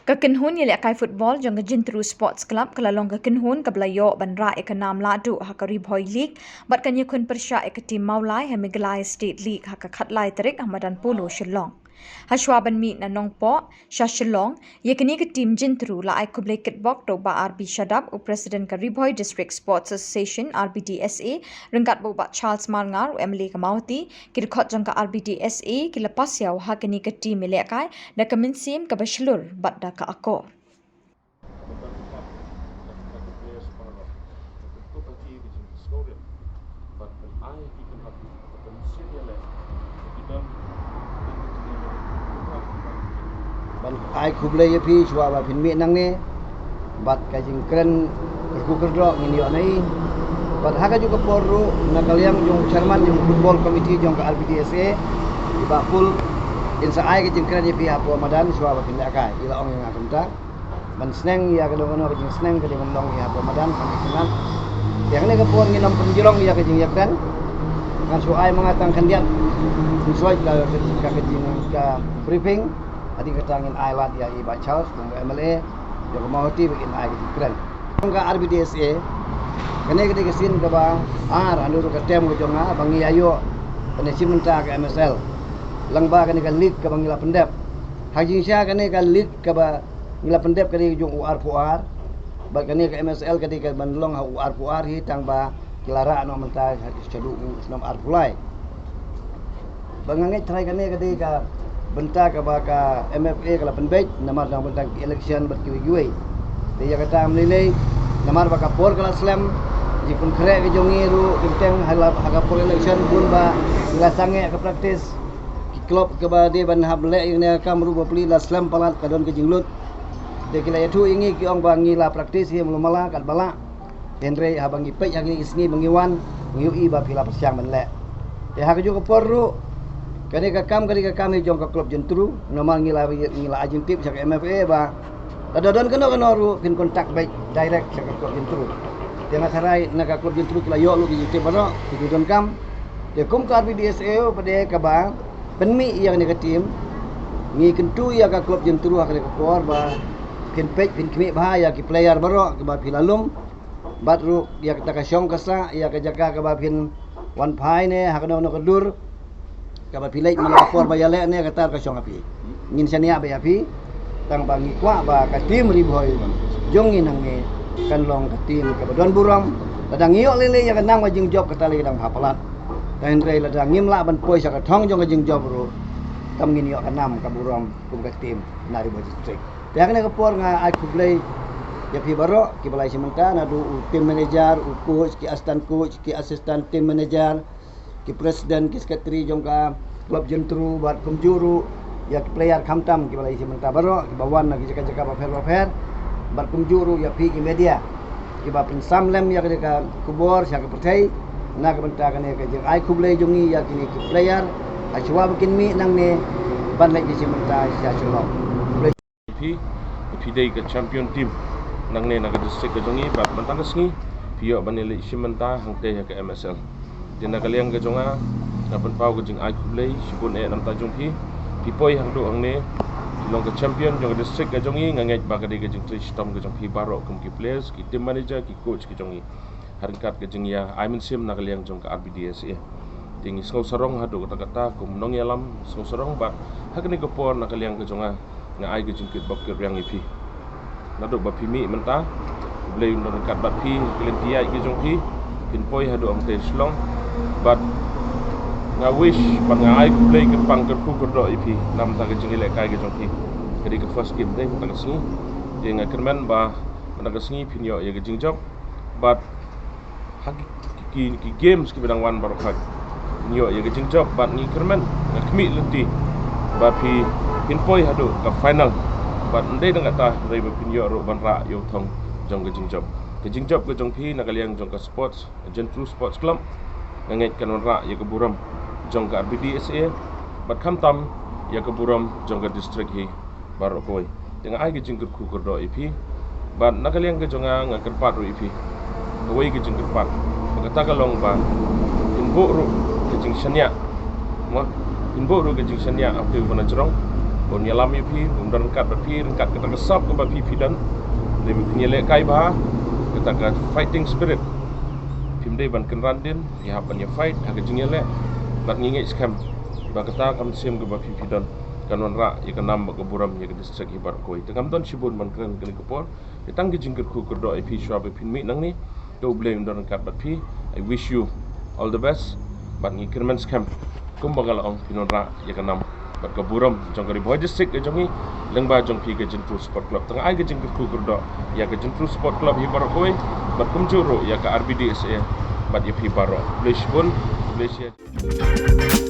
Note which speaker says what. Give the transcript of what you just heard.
Speaker 1: Kekenhun yele akai football jong Jintru Sports Club kelalong kekenhun kebelayo banra ekenam ladu hakari boy league bat kanya kun persya tim maulai hemiglai state league hakakat terik Ahmadan Polo Shillong. Hashwaban mi na nongpo Shah Shillong yakini ke tim Jintru la ai kublai kitbok to ba RB Shadab u president ka Riboy District Sports Association RBDSA rengkat bo ba Charles Marngar u Emily Kamauti kirkhot jong ka RBDSA kilepas yaw hakini ke tim melekai da kemensim ka bashlur bat da ka akor.
Speaker 2: Ban ai kublai yapi chua ba phin mi nang ne bat ka jing kren ku kerdro ngini nai bat haga juga poru nakaliam jong chairman jong football committee jong ka RBDSA di bakul insa ai ka jing kren yapi apo madan chua ba phin akai ila ong yang akan ta ban sneng ya ka dong no jing sneng ka jing long ya apo madan kan kenan yang ne ka por nginom penjolong ya ka jing yakdan kan chua ai mengatangkan dia sesuai ka jing ka briefing Adi ketangin ailat ya iba Charles dengan MLA yang kemauti bikin ai keren. Ka RBDSA kene ke kesin ke ba andu ke tem ke jonga bangi ayo kene simenta ke MSL. Langba kene ke league ke bangila pendep. Haji Syah kene ke league ke ba ngila pendep ke jong UR ba kene ke MSL ke bandlong UR hitang ba kilara no menta cedu nom arpulai. Bangangai try kene ke benta ke baka MFA kala penbej namar dang benta election berkiwi-kiwi dia kata melilai namar baka por kala slam jikun kre ke jongi ru inteng haga por election pun ba la sange ke praktis ki klub ke ba de ban hable ini kam ru bapli la slam palat kadon ke jinglut de kila yatu ingi ki ong bangi la praktis hi mulumala kat bala henry habangi pej hangi isni bangiwan ngiui ba pila persiang menle de haga juga por ru kani kami jong ka klub Jintru normal ngila ajing tip sak MFA ba kadodon kena ru kin kontak baik direct sak klub Jintru dia ngasarai na ka klub Jintru kila yo lu di tip bano tidon kam dia kum ka RBDSA pada ka ba penmi yang ni ka tim ngi kentu ya ka klub Jintru ka kor ba kin page kin kimi bahaya ki player baro ka ba pilalum batru ya kita ka syong kasa ya ka jaga ka ba pin wan pai ne hakno no kedur kaba pilai melapor bayale ne kata ka syong api ngin sania ba api tang bangi kwa ba ka tim riboy jong nang ne kan long ka tim ka don buram ladang iyo lele ya kanang wa jing job kata le dang hapalat dan rei ladang ngimla ban poi sa ka thong jong ka jing job ro tam ngin yo kanam ka buram kum ka tim na riboy district ya ne ka por nga ai kublai ya pi baro ki balai sementa na du tim manager coach ki assistant team manager ki presiden ki sekretari jongka klub Jintru buat kumjuru ya ki player kamtam ki balai simenta baro ki bawan lagi jaka fair buat kumjuru ya pi ki media ki ba pensamlem ya ka kubor sia ka percai na ka benta kan ka jeng ai kublai jongi ya kini ki player achwa bikin mi nang ne ban lagi simenta sia chulong
Speaker 3: pi dei ka champion team nang ne na ka district ka jongi ba bantang sngi pio banele simenta hangte ya ka MSL dia nak kalian ke jonga dapat pau ke jing ai kublai sibun nam tajung pi poi hang do hang ne long ke champion jong district ke jongi ngangai ba ke jing tristom ke jong pi baro kum ki players ki team manager ki coach ke jongi harkat ke jing ya I mean sim nak kalian jong ke RBDSA tingi sngau sarong hadu kata kum nong yalam sngau sarong ba hakni ke por nak kalian ke jonga ngai ke jing kit bok ke yang ipi nado ba pi mi menta kublai ndon kat ba pi kalian dia ke jong pi pin poi hadu am te slong but nga wish but nga ai play ke pang ke ku do ipi nam ta ke jingile kai ke jongki kedi ke first game dai ta sni je nga kerman ba ta ke sni pin yo ye ke jingjok but haki ki games ki bedang wan barokat yo ye ke jingjok but ni kerman nga kmi leti ba pi pin poi hadu ke final but ndai dang ta rei ba pin yo ro ban ra yo thong jong ke jingjok ke jongki na kalian jong ke sports Jintru Sports Club nganget kan ra ya ke buram jong ke RBDSA bat kamtam ya ke buram jong ke district hi barokoi dengan ai ke jing ku do ipi bat na kalian ke jonga ngakerpat ro ipi wei ke jing kerpat kata kalong ba inbo ro ke jing shania ma inbo ro ke jing shania api bana jrong bon nyalam yu pi undar kat bat pi ringkat kita kesap ke bat pi dan de nyele kai ba kita ka fighting spirit pim de ban kan randin ya ban ya fight ha ke nyele bat nginge scam ba kata kam sim ke bat pi dan kanon ra ya kan nam ke buram ya ke district hibar koi te kam don sibun man kan ke por tang ke jingkir ku kerdo ip shop pin mi nang ni do blame undar kat bat pi. I wish you all the best bat ngi kirman scam kum bagal ong pinon ra ya kan nam bat ka buram jong kari boy district ke jongi lengba jong pi ke jentru sport club tang ai ke jingkir ku kerdo ya ke jentru sport club hibar koi bat kum juro ya ke RBDSA bat ya pi baro blish pun blish